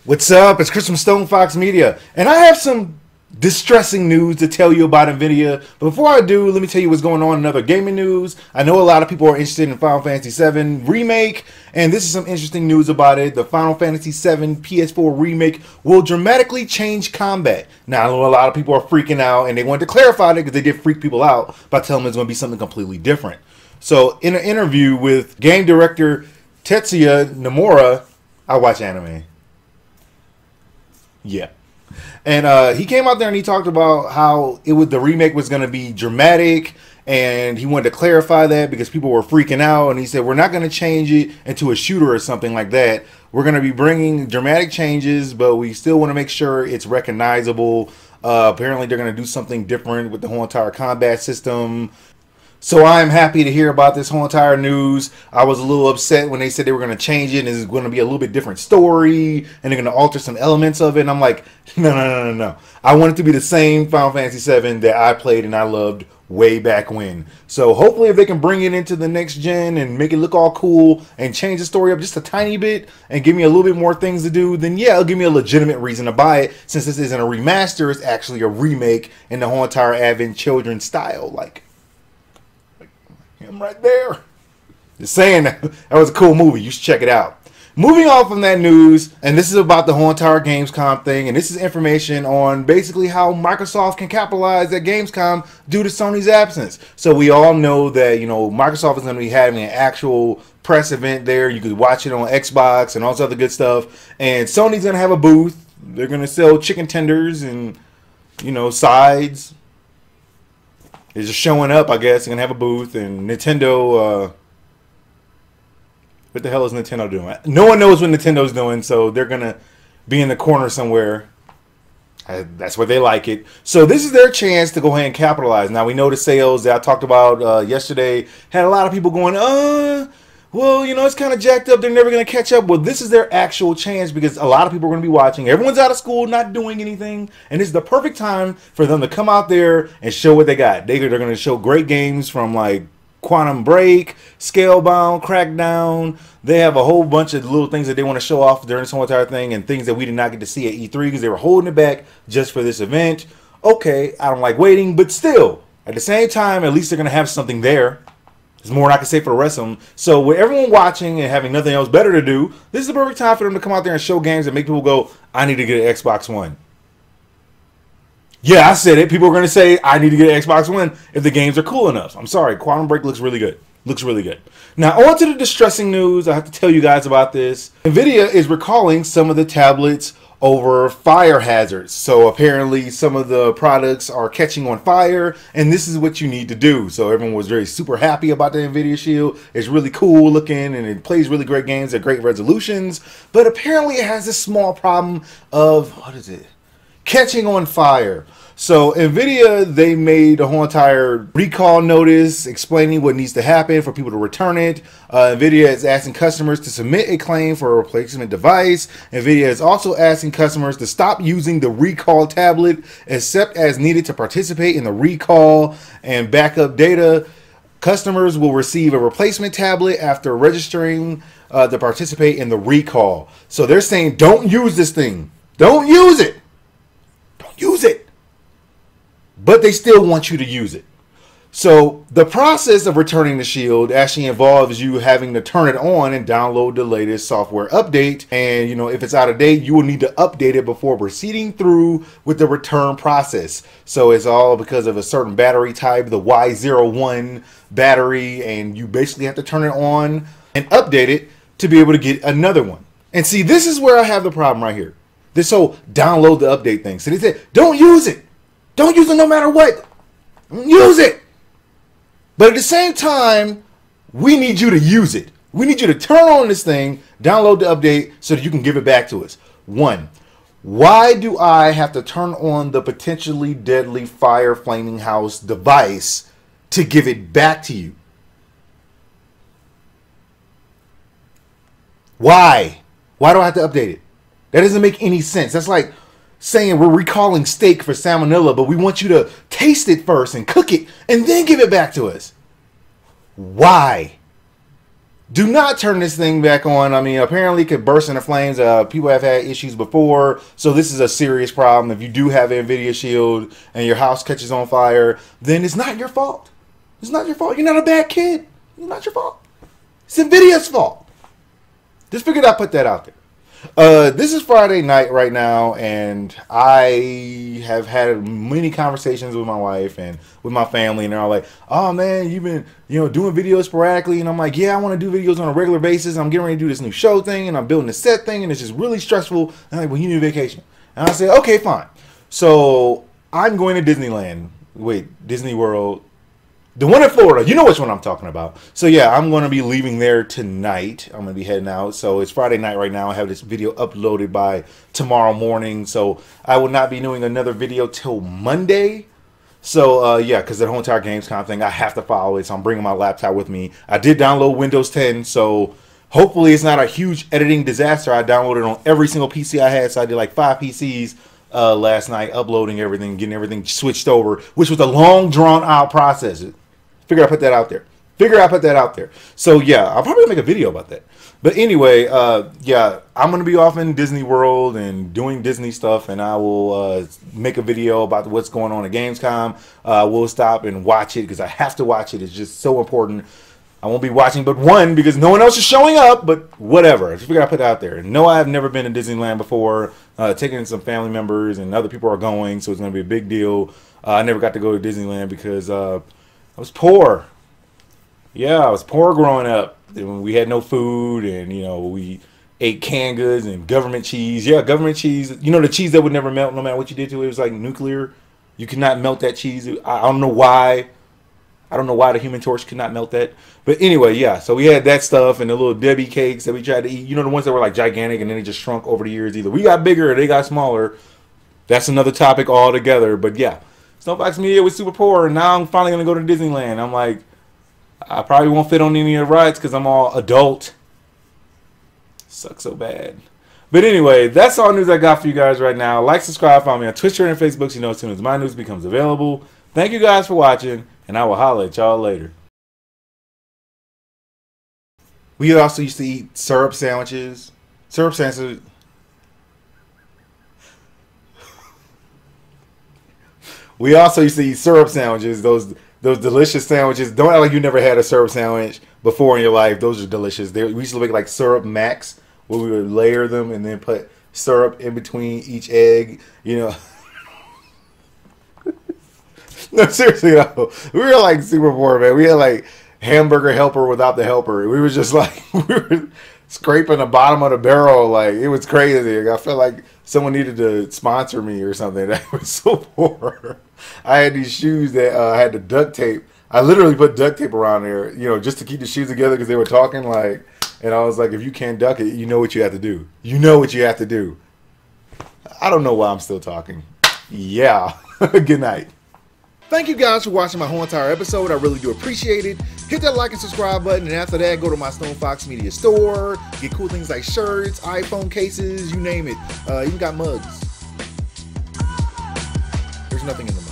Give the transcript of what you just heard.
What's up? It's Chris from StonefoxMedia, and I have some distressing news to tell you about Nvidia. But before I do, let me tell you what's going on in other gaming news. I know a lot of people are interested in Final Fantasy VII Remake, and this is some interesting news about it. The Final Fantasy VII PS4 Remake will dramatically change combat. Now, I know a lot of people are freaking out, and they wanted to clarify it because they did freak people out by telling them it's going to be something completely different. So, in an interview with game director Tetsuya Nomura, I watch anime. Yeah. And he came out there and he talked about how the remake was going to be dramatic, and he wanted to clarify that because people were freaking out, and he said we're not going to change it into a shooter or something like that. We're going to be bringing dramatic changes, but we still want to make sure it's recognizable. Apparently they're going to do something different with the whole entire combat system. So I'm happy to hear about this whole entire news. I was a little upset when they said they were going to change it and it's going to be a little bit different story and they're going to alter some elements of it. And I'm like, no. I want it to be the same Final Fantasy VII that I played and I loved way back when. So hopefully if they can bring it into the next gen and make it look all cool and change the story up just a tiny bit and give me a little bit more things to do, then yeah, it'll give me a legitimate reason to buy it, since this isn't a remaster, it's actually a remake in the whole entire Advent Children style. Like him right there. Just saying that was a cool movie. You should check it out. Moving on from that news, and this is about the whole entire Gamescom thing, and this is information on basically how Microsoft can capitalize at Gamescom due to Sony's absence. So we all know that, you know, Microsoft is going to be having an actual press event there. You could watch it on Xbox and all this other good stuff. And Sony's going to have a booth. They're going to sell chicken tenders and, you know, sides. They're just showing up, I guess. They're going to have a booth. And Nintendo, what the hell is Nintendo doing? No one knows what Nintendo's doing, so they're going to be in the corner somewhere. That's where they like it. So this is their chance to go ahead and capitalize. Now, we know the sales that I talked about yesterday had a lot of people going, well, you know, it's kind of jacked up. They're never going to catch up. Well, this is their actual chance because a lot of people are going to be watching. Everyone's out of school, not doing anything. And this is the perfect time for them to come out there and show what they got. They're going to show great games from like Quantum Break, Scalebound, Crackdown. They have a whole bunch of little things that they want to show off during this whole entire thing, and things that we did not get to see at E3 because they were holding it back just for this event. Okay, I don't like waiting, but still, at the same time, at least they're going to have something there. There's more I can say for the rest of them. So with everyone watching and having nothing else better to do, this is the perfect time for them to come out there and show games that make people go, I need to get an Xbox One. Yeah, I said it. People are going to say, I need to get an Xbox One if the games are cool enough. I'm sorry. Quantum Break looks really good. Looks really good. Now, on to the distressing news. I have to tell you guys about this. Nvidia is recalling some of the tablets over fire hazards. So apparently some of the products are catching on fire, and this is what you need to do. So everyone was very super happy about the Nvidia Shield. It's really cool looking and it plays really great games at great resolutions, but apparently it has this small problem of, what is it? Catching on fire. So Nvidia, they made a whole entire recall notice explaining what needs to happen for people to return it. Nvidia is asking customers to submit a claim for a replacement device. Nvidia is also asking customers to stop using the recall tablet except as needed to participate in the recall and backup data. Customers will receive a replacement tablet after registering to participate in the recall. So they're saying, don't use this thing. Don't use it. Don't use it. But they still want you to use it. So the process of returning the Shield actually involves you having to turn it on and download the latest software update. And, you know, if it's out of date, you will need to update it before proceeding through with the return process. So it's all because of a certain battery type, the Y01 battery, and you basically have to turn it on and update it to be able to get another one. And see, this is where I have the problem right here. This whole download the update thing. So they said, don't use it. Don't use it no matter what. Don't use it. But at the same time, we need you to use it. We need you to turn on this thing, download the update so that you can give it back to us. One, why do I have to turn on the potentially deadly fire flaming house device to give it back to you? Why? Why do I have to update it? That doesn't make any sense. That's like saying we're recalling steak for salmonella, but we want you to taste it first and cook it and then give it back to us. Why? Do not turn this thing back on. I mean, apparently it could burst into flames. People have had issues before, so this is a serious problem. If you do have an Nvidia shield and your house catches on fire, then it's not your fault. It's not your fault. You're not a bad kid. It's not your fault. It's Nvidia's fault. Just figured I'd put that out there. This is Friday night right now, and I have had many conversations with my wife and with my family, and they're all like, "Oh man, you've been, doing videos sporadically," and I'm like, "Yeah, I want to do videos on a regular basis. I'm getting ready to do this new show thing, and I'm building a set thing, and it's just really stressful." And I'm like, "Well, you need a vacation," and I said, "Okay, fine." So I'm going to Disneyland. Wait, Disney World. The one in Florida, you know which one I'm talking about. So yeah, I'm going to be leaving there tonight. I'm going to be heading out. So it's Friday night right now. I have this video uploaded by tomorrow morning. So I will not be doing another video till Monday. So yeah, because the whole entire Gamescom thing, I have to follow it. So I'm bringing my laptop with me. I did download Windows 10. So hopefully it's not a huge editing disaster. I downloaded on every single PC I had. So I did like 5 PCs. Last night, uploading everything, getting everything switched over, which was a long, drawn-out process. Figure I put that out there. So yeah, I'll probably make a video about that. But anyway, yeah, I'm gonna be off in Disney World and doing Disney stuff, and I will make a video about what's going on at Gamescom. We'll stop and watch it because I have to watch it. It's just so important. I won't be watching but one because no one else is showing up, but whatever. I just figured I'd put it out there. No, I've never been to Disneyland before. Taking some family members and other people are going, so it's going to be a big deal. I never got to go to Disneyland because I was poor. Yeah, I was poor growing up. And we had no food, and, we ate canned goods and government cheese. Yeah, government cheese. The cheese that would never melt no matter what you did to it. It was like nuclear. You could not melt that cheese. I don't know why. I don't know why the Human Torch could not melt that. But anyway, yeah. So we had that stuff and the little Debbie cakes that we tried to eat. The ones that were like gigantic and then they just shrunk over the years. Either we got bigger or they got smaller. That's another topic altogether. But yeah, StonefoxMedia was super poor. And now I'm finally going to go to Disneyland. I'm like, I probably won't fit on any of the rides because I'm all adult. Sucks so bad. But anyway, that's all news I got for you guys right now. Like, subscribe, follow me on Twitter and Facebook so as soon as my news becomes available. Thank you guys for watching. And I will holler at y'all later. We also used to eat syrup sandwiches. Syrup sandwiches. We also used to eat syrup sandwiches. Those delicious sandwiches. Don't act like you never had a syrup sandwich before in your life. Those are delicious. We used to make like syrup macs where we would layer them and then put syrup in between each egg. No, seriously though, we were like super poor, man. We had like hamburger helper without the helper. We were just like we were scraping the bottom of the barrel. Like it was crazy. I felt like someone needed to sponsor me or something. That was so poor. I had these shoes that had the duct tape. I literally put duct tape around there, just to keep the shoes together because they were talking like. And I was like, if you can't duck it, you know what you have to do. You know what you have to do. I don't know why I'm still talking. Yeah. Good night. Thank you guys for watching my whole entire episode. I really do appreciate it. Hit that like and subscribe button, and after that, go to my StonefoxMedia store. Get cool things like shirts, iPhone cases, you name it. Even got mugs. There's nothing in them.